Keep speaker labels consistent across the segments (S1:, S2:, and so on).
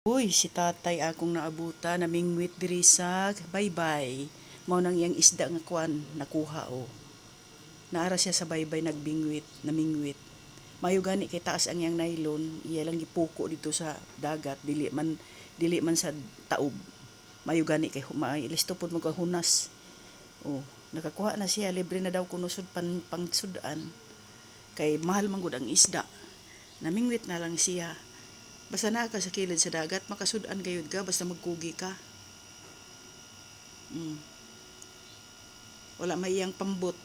S1: Uy, si tatay akong naabuta, namingwit diri sa baybay. Mao nang iyang isda nga kwan, nakuha o. Naara siya sa baybay nagbingwit, namingwit. Mayo gani kay taas ang iyang nylon, iya lang gipuko dito sa dagat, dili man sa taob. Mayo gani kay listo pud mo hunas. Oh, nakakuha na siya, libre na daw kuno sud pangsudan. Kay mahal man gud ang isda. Namingwit na lang siya. Basta naa ka sa kilid sa dagat, makasudan gayud ka basta magkugi ka. Mm. Wala maiyang pambot.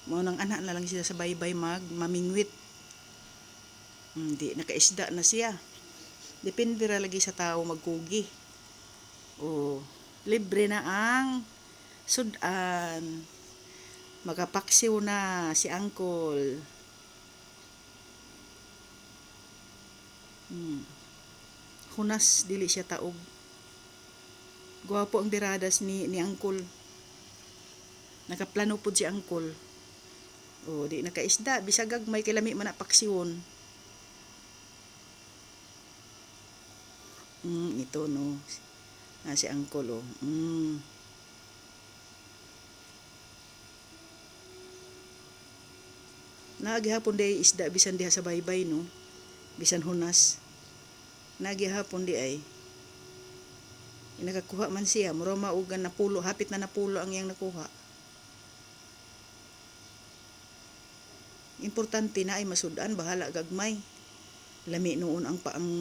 S1: Mao nang ana na lang siya sa baybay mamingwit. Di nakaisda na siya. Depende ra lagi sa tao magkugi. O libre na ang sudan. Makapaksiw na si Uncle. Hunas dili siya taog. Gwapo ang biradas ni Uncle. Nakaplano pud si Uncle. O di nakaisda bisag gagmay kay lami man na paksiwon. Ito no. Si Uncle oh. Nagihapon day isda bisan diha sa baybay no. Bisan hunas. Nagihapon di ay. Nakakuha man siya, mura maugan na pulo, hapit na napulo ang iyang nakuha. Importante na ay masudan, bahala gagmay. Lami noon ang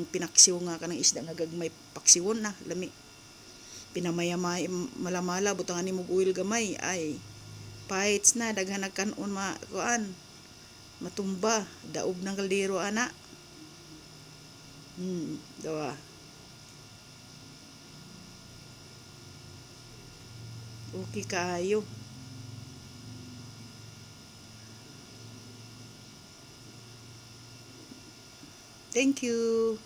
S1: pinaksiw nga kanang isda nga gagmay paksiwon na, lami. Pinamayamay malamala butangan ni mog oil gamay ay fights na daghan nagkanon matumba, daog ng kaldero ana. Dawa. Okay kaayo. Thank you.